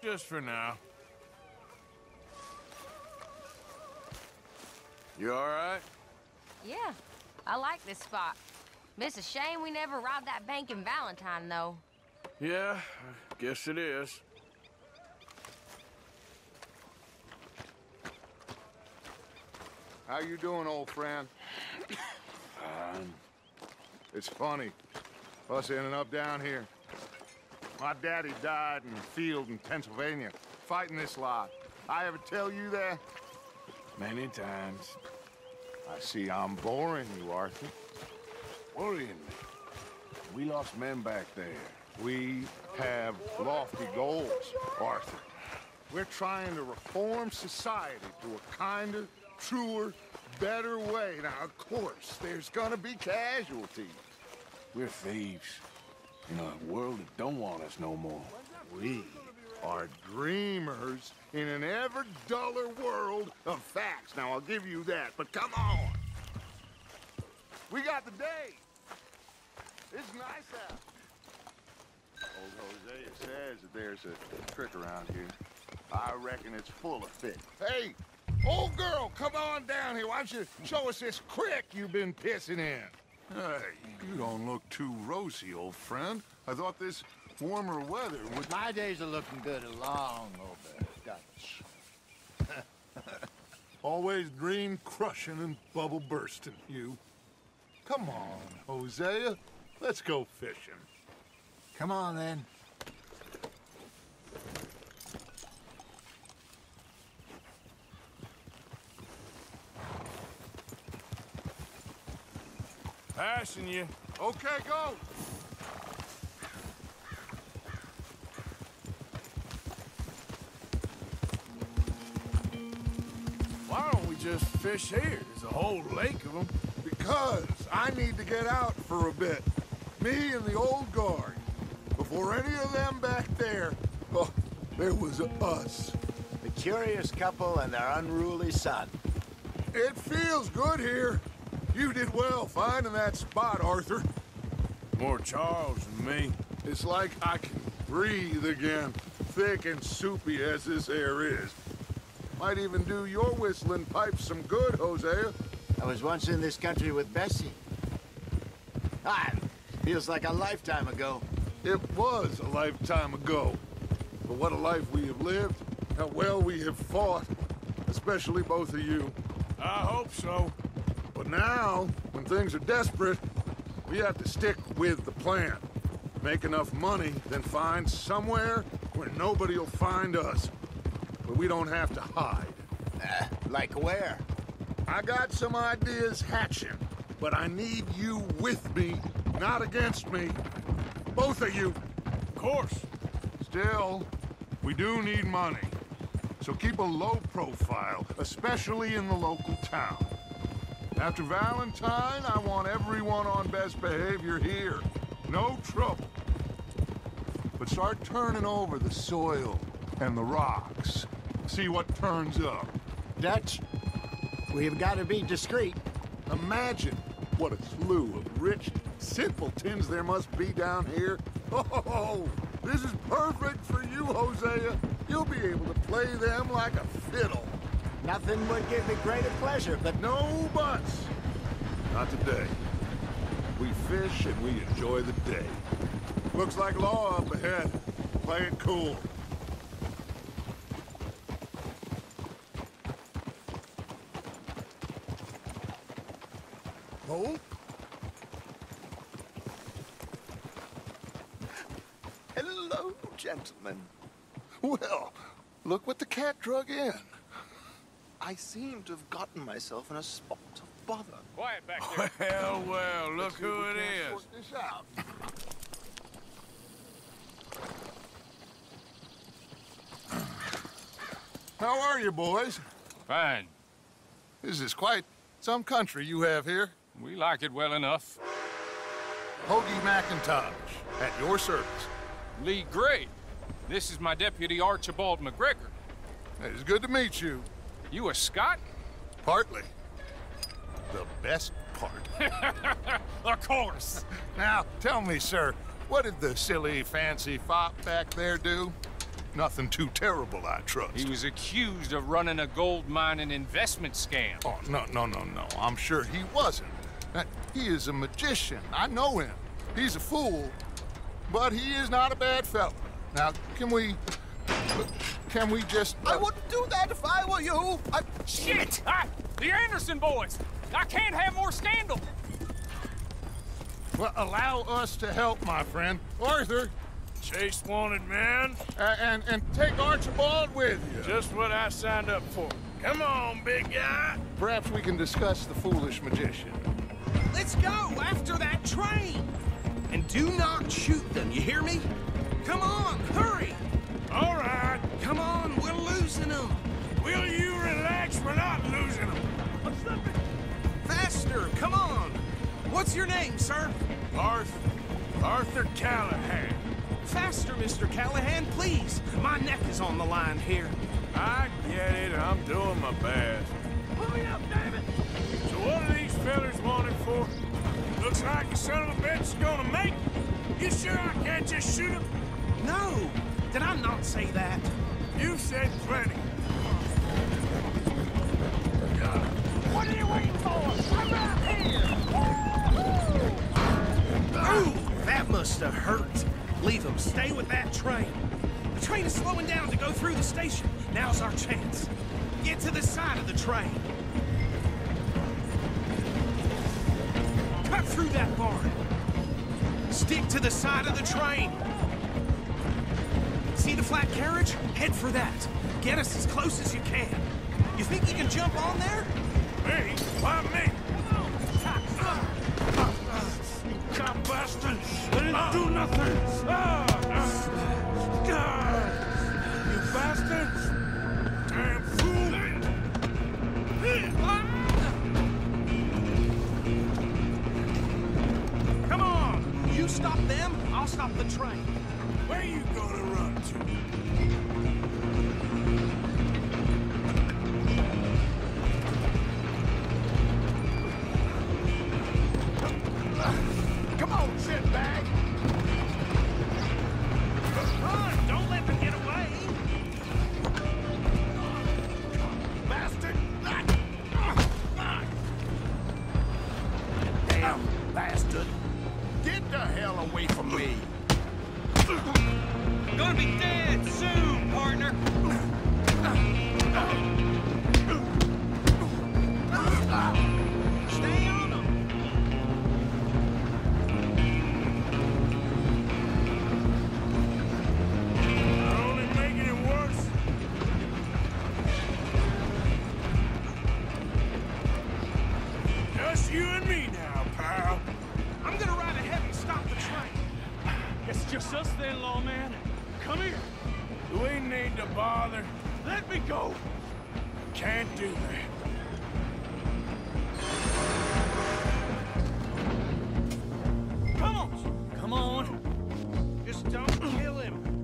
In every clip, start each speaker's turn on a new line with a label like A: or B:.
A: Just for now. You all right?
B: Yeah, I like this spot. It's a shame we never robbed that bank in Valentine, though.
A: Yeah, I guess it is.
C: How you doing, old friend?
A: Fine.
C: It's funny, us ending up down here. My daddy died in the field in Pennsylvania, fighting this lot. I ever tell you that?
A: Many times.
C: I see I'm boring you, Arthur.
A: Worrying me. We lost men back there.
C: We have lofty goals, Arthur. We're trying to reform society to a kinder, truer, better way. Now, of course, there's gonna be casualties.
A: We're thieves. In a world that don't want us no more.
C: We are dreamers in an ever duller world of facts. Now, I'll give you that, but come on. We got the day. It's nice out. Old Hosea says that there's a trick around here. I reckon it's full of fit. Hey, old girl, come on down here. Why don't you show us this crick you've been pissing in?
D: Hey, you don't look too rosy, old friend. I thought this warmer weather would...
E: My days are looking good along over Dutch.
D: Always dream crushing and bubble bursting, you. Come on, Hosea. Let's go fishing.
E: Come on, then.
A: Passing you.
C: Okay, go.
A: Why don't we just fish here? There's a whole lake of them.
C: Because I need to get out for a bit. Me and the old guard. Before any of them back there, oh, there was us.
E: The curious couple and their unruly son.
C: It feels good here. You did well finding that spot, Arthur.
A: More Charles than me.
C: It's like I can breathe again, thick and soupy as this air is. Might even do your whistling pipes some good, Hosea.
E: I was once in this country with Bessie. Feels like a lifetime ago.
C: It was a lifetime ago. But what a life we have lived. How well we have fought. Especially both of you.
A: I hope so.
C: But now, when things are desperate, we have to stick with the plan. Make enough money, then find somewhere where nobody will find us. Where we don't have to hide.
E: Like where?
C: I got some ideas hatching, but I need you with me, not against me. Both of you.
A: Of course.
C: Still, we do need money. So keep a low profile, especially in the local town. After Valentine, I want everyone on best behavior here. No trouble. But start turning over the soil and the rocks. See what turns up.
E: Dutch, we've got to be discreet.
C: Imagine what a slew of rich simpletons there must be down here. Oh, this is perfect for you, Hosea. You'll be able to play them like a fiddle.
E: Nothing would give me greater pleasure, but
C: No buts. Not today. We fish and we enjoy the day. Looks like law up ahead. Play it cool. Hold.
E: Hello, gentlemen.
C: Well, look what the cat drug in.
F: I seem to have gotten myself in a spot of bother.
G: Quiet back there.
A: Well, well, look who it is.
C: Sort this out. How are you, boys?
G: Fine.
C: This is quite some country you have here.
G: We like it well enough.
C: Hoagie McIntosh, at your service.
G: Lee Gray. This is my deputy Archibald McGregor.
C: It's good to meet you.
G: You a Scot?
C: Partly. The best part.
G: Of course.
C: Now, tell me, sir, what did the silly, fancy fop back there do?
D: Nothing too terrible, I trust.
G: He was accused of running a gold mining investment scam.
D: Oh, no. I'm sure he wasn't. He is a magician. I know him. He's a fool, but he is not a bad fellow. Now, can we just...
F: I wouldn't do that if I were you.
G: Shit! The Anderson boys! I can't have more scandal!
D: Well, allow us to help, my friend. Arthur,
A: Chase wanted man.
D: and take Archibald with you.
A: Just what I signed up for. Come on, big guy.
D: Perhaps we can discuss the foolish magician.
H: Let's go after that train! And do not shoot them, you hear me? Come on, hurry!
A: All right.
H: Come on, we're losing them!
A: Will you relax? We're not losing them.
H: Faster, come on! What's your name, sir?
A: Arthur Callahan.
H: Faster, Mr. Callahan, please! My neck is on the line here.
A: I get it. I'm doing my best.
H: Hurry up, damn it!
A: So what are these fellas wanted for? Looks like the son of a bitch is gonna make it. You sure I can't just shoot him?
H: No! Did I not say that?
A: You said plenty.
H: What are you waiting for? I'm out here! Ooh, that must have hurt. Leave him. Stay with that train. The train is slowing down to go through the station. Now's our chance. Get to the side of the train. Cut through that barn. Stick to the side of the train. See the flat carriage? Head for that. Get us as close as you can. You think you can jump on there?
A: Me? Why me? You cop bastard! I didn't do nothing! You bastards! Damn fool!
H: Come on! You stop them, I'll stop the train.
A: Where you gonna run to?
C: Come on, shitbag!
H: Run! Don't let them get away!
C: Bastard! Damn bastard! Get the hell away from me!
H: Gonna be dead soon, partner! Stay on them!
A: You're only making it worse. Just you and me now, pal.
H: I'm gonna ride ahead and stop the train.
I: It's just us then, lawman. Come here.
A: Do we need to bother?
I: Let me go.
A: Can't do that.
I: Come on. Come on.
H: Just don't kill him.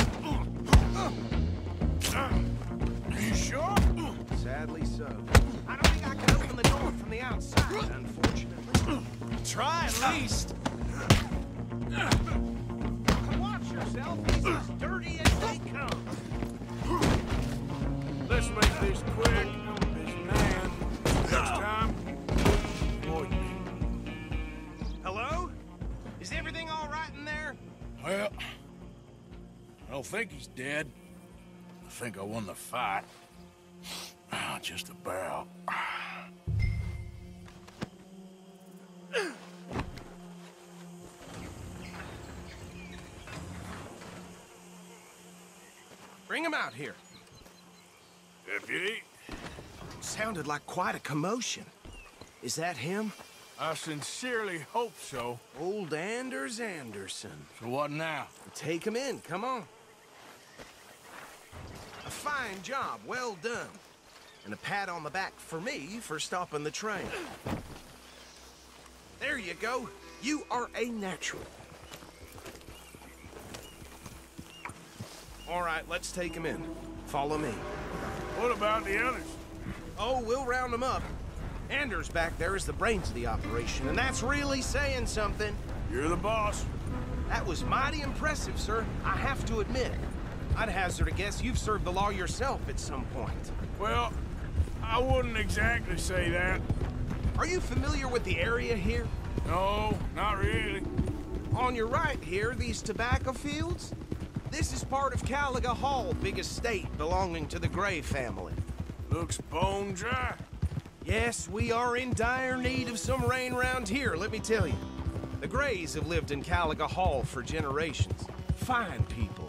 A: You sure?
H: Sadly so. I don't think I can open the door from the outside, unfortunately.
I: Try at least.
H: Watch yourself. He's as dirty as they come.
A: Let's make this quick. This man. Next time, avoid me.
H: Hello? Is everything all right in there?
A: Well, I don't think he's dead. I think I won the fight. Just about.
H: Bring him out here.
A: Deputy,
H: Sounded like quite a commotion. Is that him?
A: I sincerely hope so.
H: Old Anders Anderson.
A: So what now?
H: Take him in, come on. A fine job, well done. And a pat on the back for me for stopping the train. There you go. You are a natural. All right, let's take him in. Follow me.
A: What about the others?
H: Oh, we'll round them up. Anders back there is the brains of the operation, and that's really saying something.
A: You're the boss.
H: That was mighty impressive, sir. I have to admit. I'd hazard a guess you've served the law yourself at some point.
A: Well, I wouldn't exactly say that.
H: Are you familiar with the area here?
A: No, not really.
H: On your right here, these tobacco fields? This is part of Caliga Hall, big estate belonging to the Gray family.
A: Looks bone dry.
H: Yes, we are in dire need of some rain round here, let me tell you. The Grays have lived in Caliga Hall for generations. Fine people.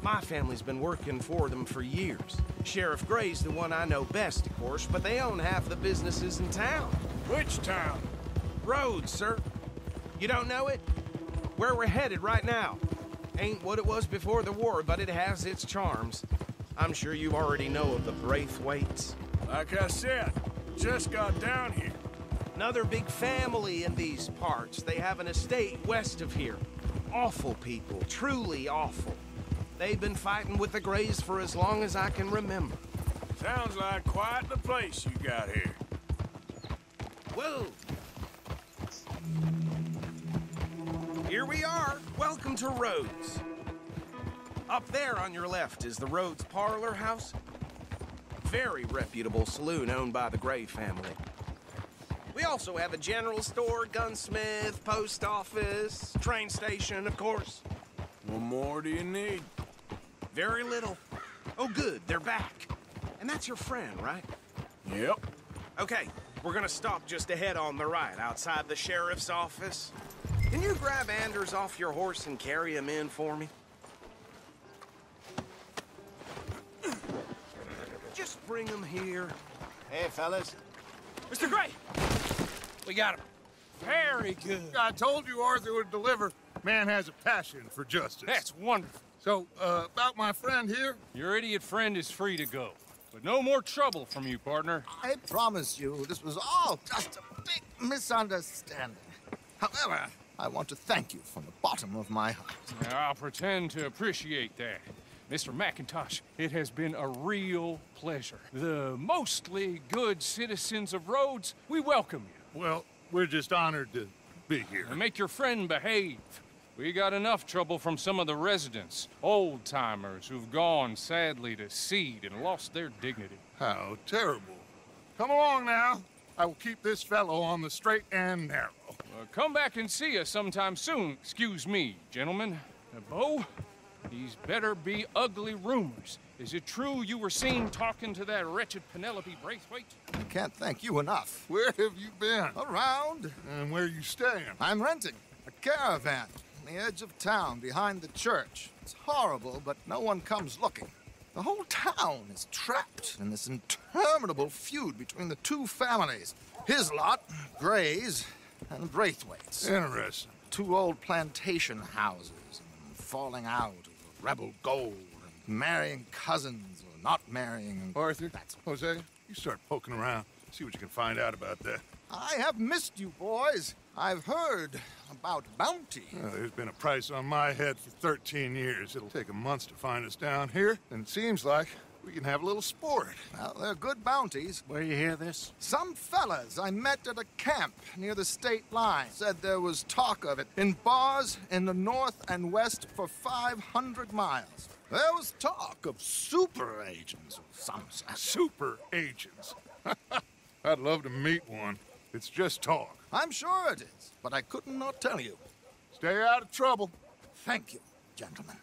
H: My family's been working for them for years. Sheriff Gray's the one I know best, of course, but they own half the businesses in town.
A: Which town?
H: Rhodes, sir. You don't know it? Where we're headed right now. Ain't what it was before the war, but it has its charms. I'm sure you already know of the Braithwaites.
A: Like I said, just got down here.
H: Another big family in these parts. They have an estate west of here. Awful people, truly awful. They've been fighting with the Grays for as long as I can remember.
A: Sounds like quite the place you got here.
H: Whoa! Here we are. Welcome to Rhodes. Up there on your left is the Rhodes Parlor House. Very reputable saloon owned by the Gray family. We also have a general store, gunsmith, post office, train station, of course.
A: What more do you need?
H: Very little. Oh, good, they're back. And that's your friend, right?
A: Yep.
H: Okay, we're gonna stop just ahead on the right, outside the sheriff's office. Can you grab Anders off your horse and carry him in for me? Just bring him here.
E: Hey, fellas.
G: Mr. Gray! We got him. Very good.
D: I told you Arthur would deliver. Man has a passion for justice.
G: That's wonderful.
D: So, about my friend here?
G: Your idiot friend is free to go. But no more trouble from you, partner.
F: I promise you, this was all just a big misunderstanding. However, I want to thank you from the bottom of my heart.
G: Now, I'll pretend to appreciate that. Mr. McIntosh, it has been a real pleasure. The mostly good citizens of Rhodes, we welcome you.
D: Well, we're just honored to be here.
G: And make your friend behave. We got enough trouble from some of the residents, old-timers who've gone, sadly, to seed and lost their dignity.
D: How terrible. Come along now. I will keep this fellow on the straight and narrow.
G: Come back and see us sometime soon. Excuse me, gentlemen. Bo, these better be ugly rumors. Is it true you were seen talking to that wretched Penelope Braithwaite?
F: I can't thank you enough.
D: Where have you been?
F: Around.
D: And where are you staying?
F: I'm renting a caravan on the edge of town behind the church. It's horrible, but no one comes looking. The whole town is trapped in this interminable feud between the two families. His lot, Gray's, and Braithwaite's.
D: Interesting.
F: Two old plantation houses, and falling out of rebel gold, and marrying cousins or not marrying.
D: Arthur, Jose, you start poking around. See what you can find out about that.
F: I have missed you, boys. I've heard about bounty.
D: Well, there's been a price on my head for 13 years. It'll take 'em months to find us down here, and it seems like we can have a little sport.
F: Well, they're good bounties.
I: Where you hear this?
F: Some fellas I met at a camp near the state line said there was talk of it in bars in the north and west for 500 miles. There was talk of super agents of some sort.
D: Super agents. I'd love to meet one. It's just talk.
F: I'm sure it is, but I couldn't not tell you.
D: Stay out of trouble.
F: Thank you, gentlemen.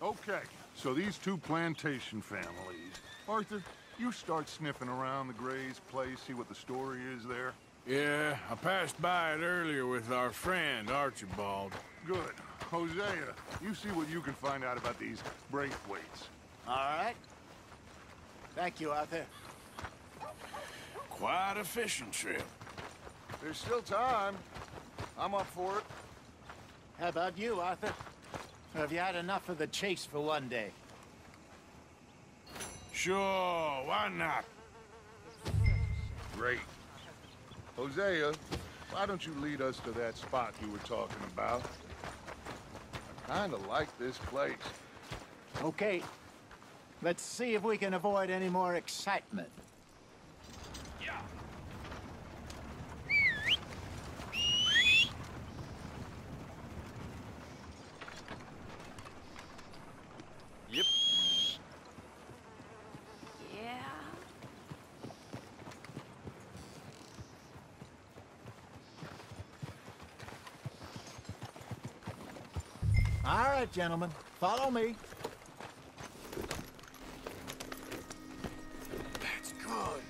D: Okay, so these two plantation families. Arthur, you start sniffing around the Gray's place, see what the story is there.
A: Yeah, I passed by it earlier with our friend, Archibald.
D: Good. Hosea, you see what you can find out about these Braithwaites.
E: All right. Thank you, Arthur.
A: Quite a fishing trip.
D: There's still time. I'm up for it.
E: How about you, Arthur? Or have you had enough of the chase for one day?
A: Sure, why not?
D: Great. Hosea, why don't you lead us to that spot you were talking about? I kinda like this place.
E: Okay. Let's see if we can avoid any more excitement. All right, gentlemen. Follow me.
C: That's good.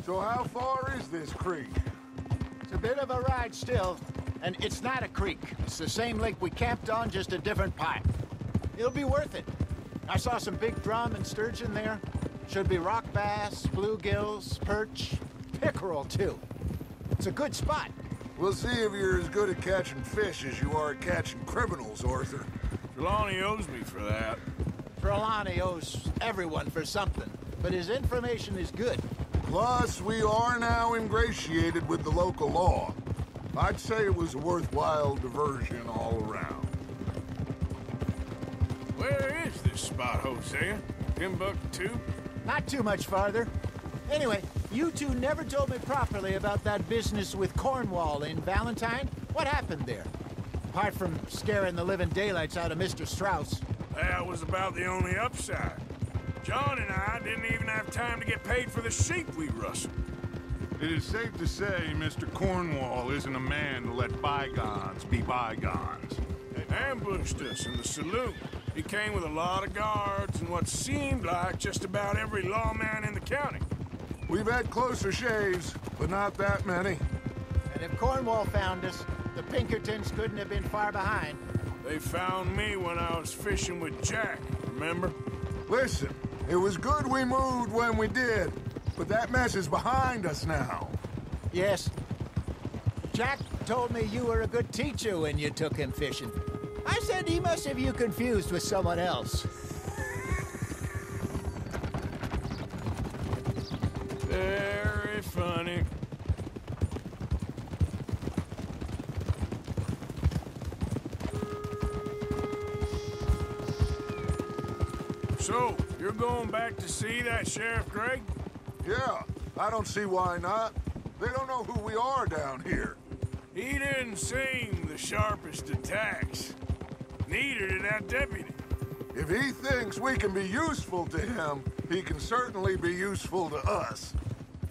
C: So how far is this creek?
E: It's a bit of a ride still, and it's not a creek. It's the same lake we camped on, just a different pipe. It'll be worth it. I saw some big drum and sturgeon there. Should be rock bass, bluegills, perch, pickerel, too. It's a good spot.
C: We'll see if you're as good at catching fish as you are at catching criminals, Arthur.
A: Trelawney owes me for that.
E: Trelawney owes everyone for something, but his information is good.
C: Plus, we are now ingratiated with the local law. I'd say it was a worthwhile diversion all around.
A: Where is this spot, Hosea? Timbuktu?
E: Not too much farther. Anyway, you two never told me properly about that business with Cornwall in Valentine. What happened there? Apart from scaring the living daylights out of Mr. Strauss.
A: That was about the only upside. John and I didn't even have time to get paid for the sheep we rustled.
D: It is safe to say Mr. Cornwall isn't a man to let bygones be bygones.
A: They ambushed us in the saloon. He came with a lot of guards and what seemed like just about every lawman in the county.
C: We've had closer shaves, but not that many.
E: And if Cornwall found us, the Pinkertons couldn't have been far behind.
A: They found me when I was fishing with Jack, remember?
C: Listen, it was good we moved when we did, but that mess is behind us now.
E: Yes. Jack told me you were a good teacher when you took him fishing. I said he must have you confused with someone else.
A: Very funny. So, you're going back to see that Sheriff Gregg?
C: Yeah, I don't see why not. They don't know who we are down here.
A: He didn't seem the sharpest attacks. Neither did that deputy.
C: If he thinks we can be useful to him, he can certainly be useful to us.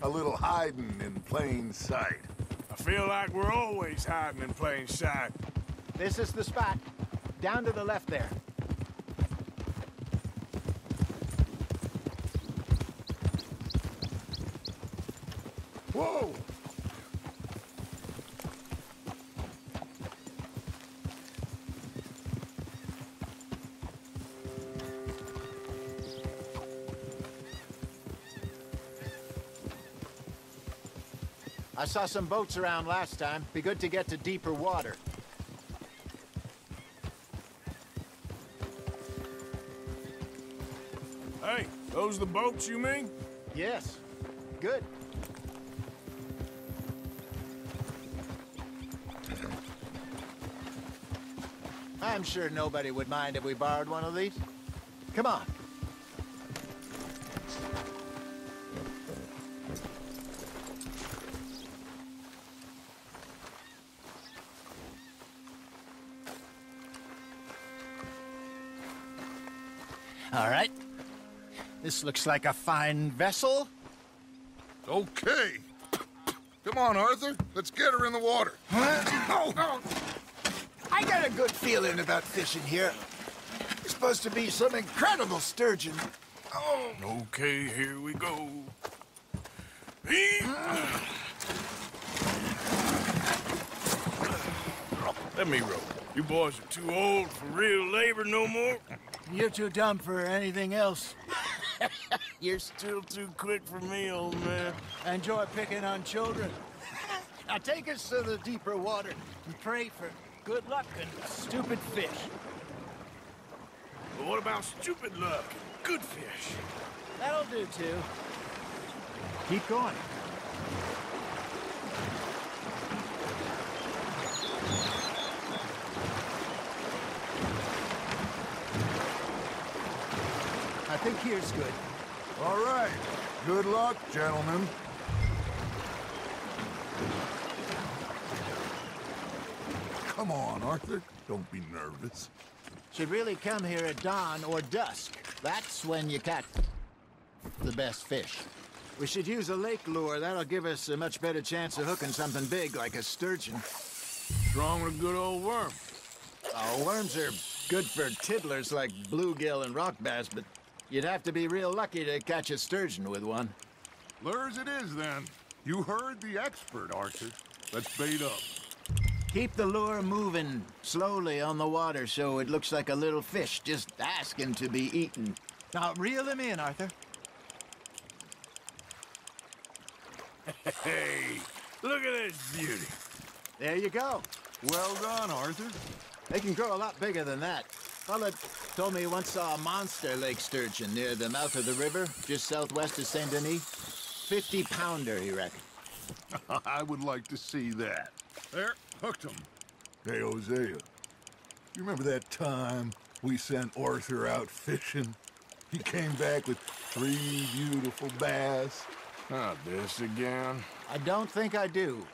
C: A little hiding in plain sight.
A: I feel like we're always hiding in plain sight.
E: This is the spot. Down to the left there.
C: Whoa!
E: I saw some boats around last time. Be good to get to deeper water.
A: Hey, those the boats you mean?
E: Yes. Good. I'm sure nobody would mind if we borrowed one of these. Come on. All right. This looks like a fine vessel.
C: Okay. Come on, Arthur. Let's get her in the water.
F: I got a good feeling about fishing here. There's supposed to be some incredible sturgeon. Oh.
A: Okay, here we go. Let me row. You boys are too old for real labor no more.
E: You're too dumb for anything else.
A: You're still too quick for me, old man.
E: Enjoy picking on children. Now take us to the deeper water and pray for good luck and stupid fish.
A: But what about stupid luck and good fish?
E: That'll do, too. Keep going. I think here's good.
C: All right. Good luck, gentlemen. Come on, Arthur. Don't be nervous.
E: Should really come here at dawn or dusk. That's when you catch the best fish. We should use a lake lure. That'll give us a much better chance of hooking something big like a sturgeon.
A: What's wrong with a good old worm?
E: Oh, worms are good for tiddlers like bluegill and rock bass, but you'd have to be real lucky to catch a sturgeon with one.
C: Lures it is, then. You heard the expert, Arthur. Let's bait up.
E: Keep the lure moving slowly on the water so it looks like a little fish just asking to be eaten. Now, reel him in, Arthur.
A: Hey, look at this beauty.
E: There you go.
C: Well done, Arthur.
E: They can grow a lot bigger than that. Fella told me he once saw a monster lake sturgeon near the mouth of the river, just southwest of Saint Denis. 50-pounder, he reckoned.
C: I would like to see that. There, hooked him.
D: Hey, Hosea, you remember that time we sent Arthur out fishing? He came back with 3 beautiful bass.
A: Not this again.
E: I don't think I do.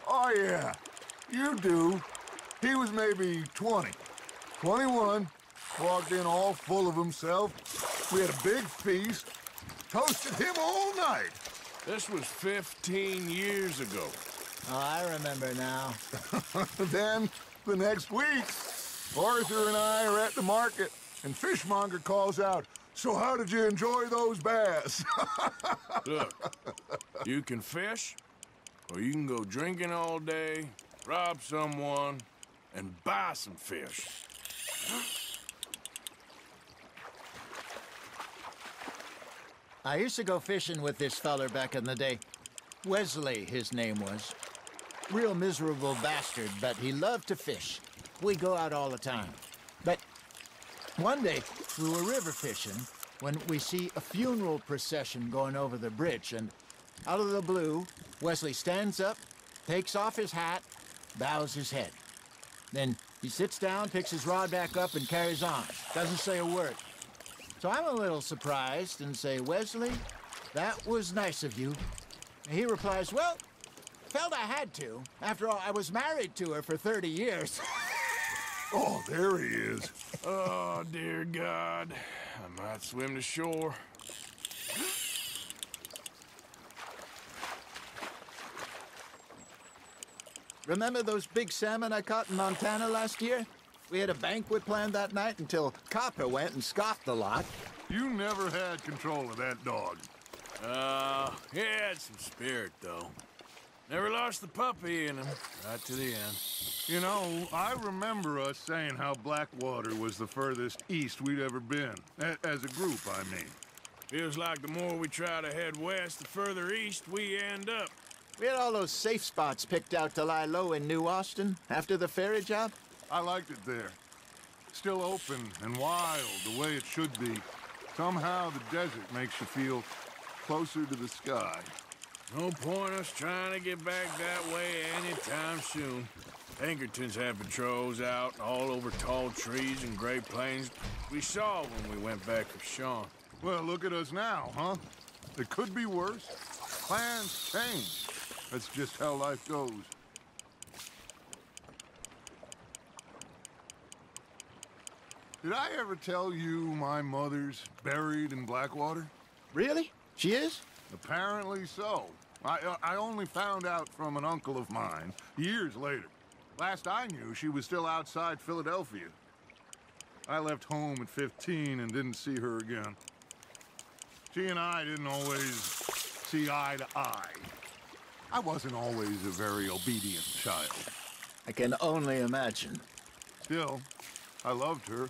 D: Oh, yeah, you do. He was maybe 20, 21, walked in all full of himself. We had a big feast, toasted him all night.
A: This was 15 years ago.
E: Oh, I remember now.
D: Then, the next week, Arthur and I are at the market, and Fishmonger calls out, "So how did you enjoy those bass?"
A: Look, you can fish, or you can go drinking all day, rob someone, and buy some fish.
E: I used to go fishing with this feller back in the day. Wesley, his name was. Real miserable bastard, but he loved to fish. We go out all the time. But one day, we were river fishing when we see a funeral procession going over the bridge, and out of the blue, Wesley stands up, takes off his hat, bows his head. Then he sits down, picks his rod back up, and carries on. Doesn't say a word. So I'm a little surprised and say, "Wesley, that was nice of you." And he replies, "Well, felt I had to. After all, I was married to her for 30 years.
D: Oh, there he is.
A: Oh, dear God. I might swim to shore.
E: Remember those big salmon I caught in Montana last year? We had a banquet planned that night until Copper went and scoffed the lot.
C: You never had control of that dog.
A: He had some spirit, though. Never lost the puppy in him, right to the end.
C: You know, I remember us saying how Blackwater was the furthest east we'd ever been. As a group, I mean.
A: Feels like the more we try to head west, the further east we end up.
E: We had all those safe spots picked out to lie low in New Austin after the ferry job.
C: I liked it there. Still open and wild, the way it should be. Somehow the desert makes you feel closer to the sky.
A: No point us trying to get back that way anytime soon. Pinkertons have patrols out all over tall trees and Great Plains. We saw when we went back for Sean.
C: Well, look at us now, huh? It could be worse. Plans change. That's just how life goes. Did I ever tell you my mother's buried in Blackwater?
E: Really? She is?
C: Apparently so. I only found out from an uncle of mine years later. Last I knew, she was still outside Philadelphia. I left home at 15 and didn't see her again. She and I didn't always see eye to eye. I wasn't always a very obedient child.
E: I can only imagine.
C: Still, I loved her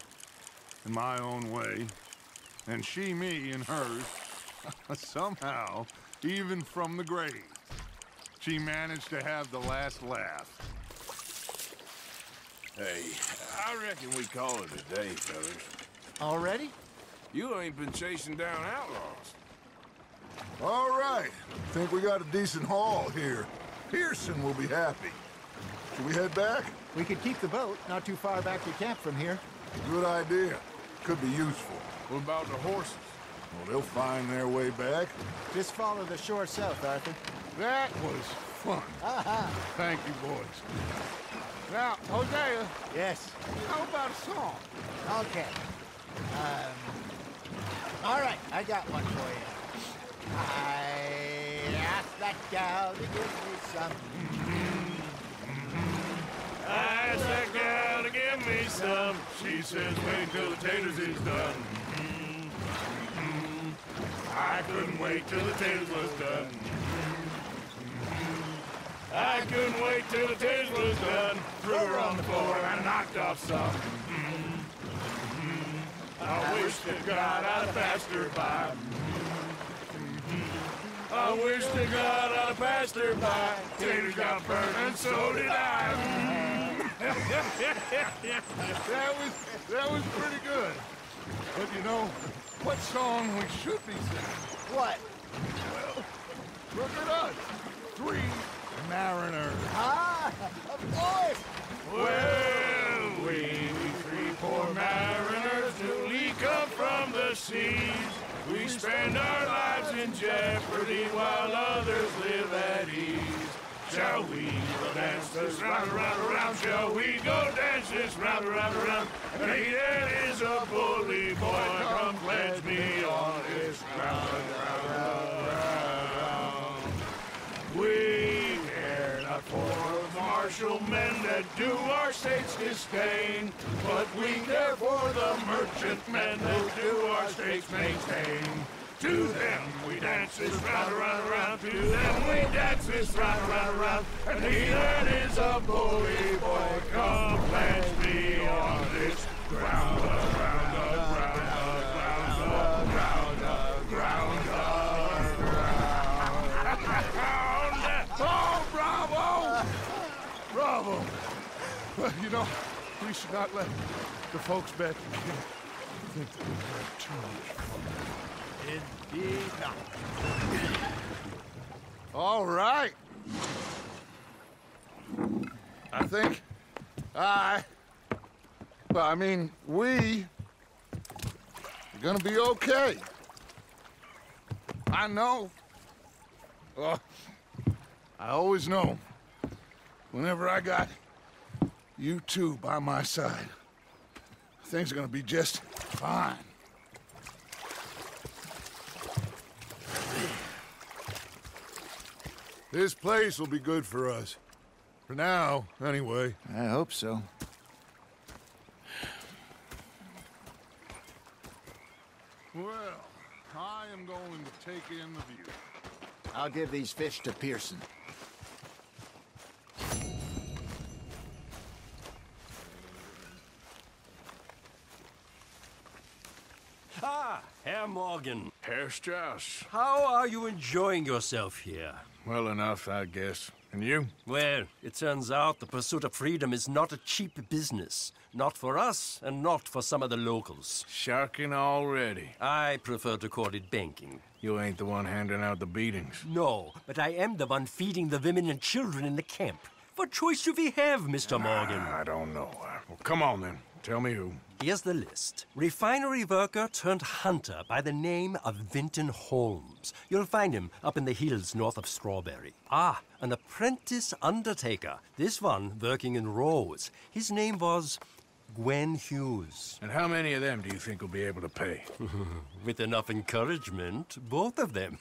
C: in my own way, and she me in hers. Somehow, even from the grave, she managed to have the last laugh.
A: Hey, I reckon we call it a day, fellas.
E: Already?
A: You ain't been chasing down outlaws.
D: All right. Think we got a decent haul here. Pearson will be happy. Should we head back?
E: We could keep the boat not too far back to camp from here.
D: Good idea. Could be useful.
A: What about the horses?
D: Well, they'll find their way back.
E: Just follow the shore south, Arthur.
C: That was fun. Thank you, boys. Now, Hosea,
E: Yes.
C: how about a song?
E: Okay. All right, I got one for you. I asked that gal to give me some.
A: I asked that gal to give me some. She says, wait till the taters is done. I couldn't wait till the taters was done. I couldn't wait till the taters was done. Threw her on the floor and I knocked off some. I wish to God I'd passed her by. I wish to God I'd passed her by. Taters got burned and so did I.
D: That was pretty good. But you know, what song we should be singing?
E: What?
D: Well, look at us. 3 mariners.
E: Ah, of course.
A: Well, we 3 poor mariners newly come from the seas. We spend our lives in jeopardy while others live at ease. Shall we go dance this round, round, around? Shall we go dance this round, round, around? And he that is a bully boy, come pledge me on this round, round, round. We care not for the martial men that do our states disdain, but we care for the merchant men that do our states maintain. To them we dance this round, round, round. To them we dance this round, round, round. And he that is a bully boy, come pledge me on this ground, ground, ground, ground, ground, ground, ground, ground.
D: Oh, bravo! Bravo! Well, you know, we should not let the folks back again think that we've had too much fun.
E: Indeed not.
D: All right. I think we are gonna be okay. I know. I always know. Whenever I got you two by my side, things are gonna be just fine. This place will be good for us. For now, anyway.
E: I hope so.
D: Well, I am going to take in the view.
E: I'll give these fish to Pearson.
J: Ah, Herr Morgan.
A: Herr Strauss.
J: How are you enjoying yourself here?
A: Well enough, I guess. And you?
J: Well, it turns out the pursuit of freedom is not a cheap business. Not for us, and not for some of the locals.
A: Sharking already.
J: I prefer to call it banking.
A: You ain't the one handing out the beatings.
J: No, but I am the one feeding the women and children in the camp. What choice do we have, Mr. Morgan?
A: I don't know. Well, come on then. Tell me who.
J: Here's the list. Refinery worker turned hunter by the name of Vinton Holmes. You'll find him up in the hills north of Strawberry. Ah, an apprentice undertaker. This one working in Rose. His name was Gwen Hughes.
A: And how many of them do you think will be able to pay?
J: With enough encouragement, both of them.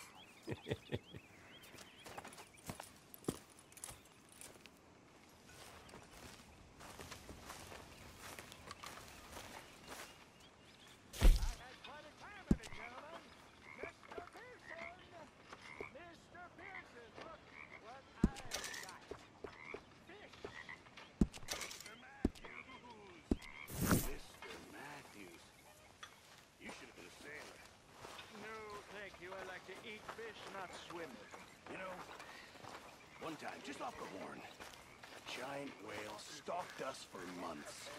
H: Just off the horn. A giant whale stalked us for months.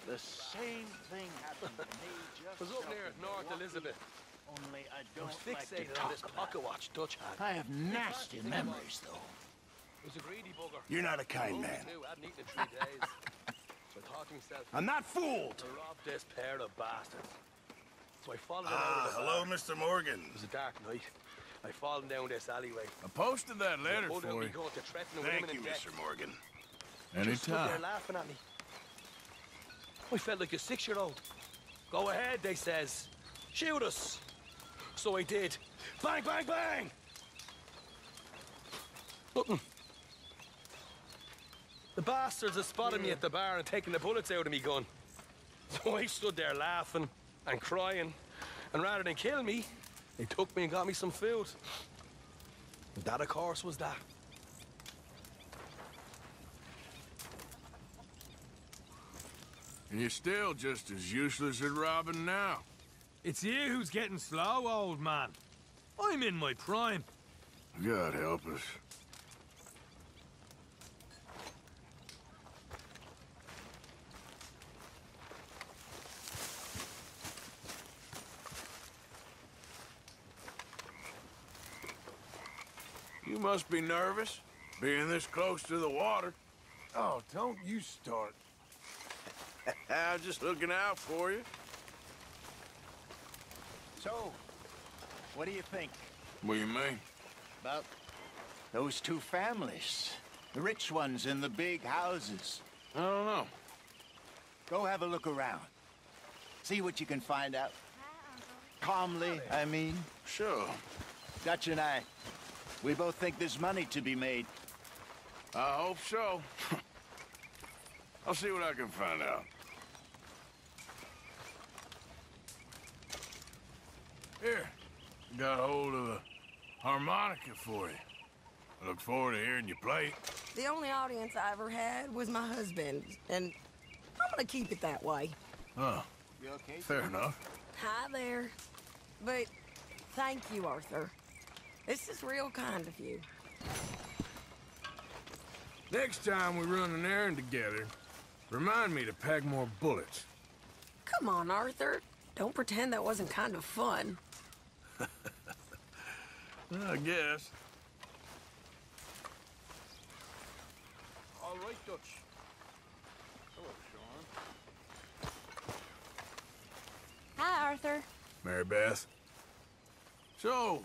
E: The same thing happened to me just
K: was up near North Elizabeth.
E: Only I don't
K: Fixated
E: like to
K: on this
E: talk
K: pocket watch Dutch had.
E: I have nasty memories, though.
K: It was a greedy bugger.
H: You're not a kind man.
K: I hadn't eaten in 3 days. So I thought to myself,
H: I'm not fooled.
K: to rob this pair of bastards. So I followed them out of the
H: hello,
K: bar.
H: Mr. Morgan.
K: It was a dark night. I fallen down this alleyway.
A: I posted that letter
K: Pulled out
A: for
K: me
A: you.
K: gun to threaten them with
H: Thank you,
K: imminent death.
H: Mr. Morgan.
K: Just stood there
A: Anytime.
K: laughing at me. I felt like a 6-year-old. Go ahead, they says. Shoot us. so I did. Bang, bang, bang! Nothing. The bastards had spotted me at the bar and taken the bullets out of me gun. So I stood there laughing and crying. And rather than kill me, they took me and got me some food. And that, of course, was that.
A: And you're still just as useless at robbing now.
I: It's you who's getting slow, old man. I'm in my prime.
A: God help us. You must be nervous, being this close to the water.
C: Oh, don't you start.
A: I'm just looking out for you.
E: So, what do you think
A: What do you mean?
E: about those two families? The rich ones in the big houses.
A: I don't know.
E: Go have a look around. See what you can find out. Calmly, I mean.
A: Sure.
E: Dutch and I, we both think there's money to be made.
A: I hope so. I'll see what I can find out. Here, got hold of a harmonica for you. I look forward to hearing you play.
L: The only audience I ever had was my husband, and I'm gonna keep it that way.
A: Oh,
E: You okay?
A: fair enough.
L: Hi there. But thank you, Arthur. This is real kind of you.
A: Next time we run an errand together, remind me to pack more bullets.
L: Come on, Arthur. Don't pretend that wasn't kind of fun.
A: I guess.
D: All right, Dutch. Hello, Sean.
B: Hi, Arthur.
A: Mary Beth. So,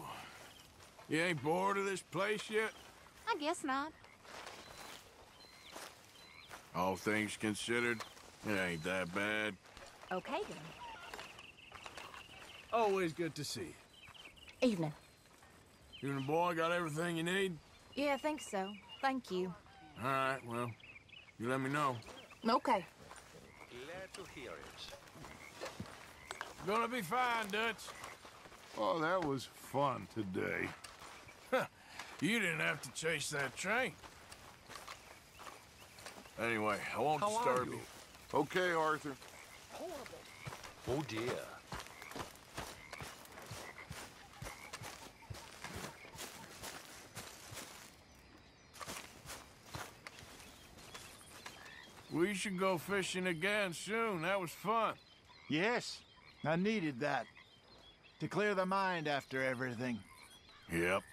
A: you ain't bored of this place yet?
B: I guess not.
A: All things considered, it ain't that bad.
B: Okay, then.
A: Always good to see you.
B: Evening.
A: You and the boy got everything you need?
B: Yeah, I think so. Thank you.
A: All right, well, you let me know.
B: Okay.
K: Glad to hear it.
A: Gonna be fine, Dutch.
C: Oh, that was fun today.
A: You didn't have to chase that train. Anyway, I won't
D: How are
A: disturb
D: you?
A: you.
C: Okay, Arthur.
K: Oh, dear.
A: We should go fishing again soon. That was fun.
E: Yes, I needed that. To clear the mind after everything.
A: Yep.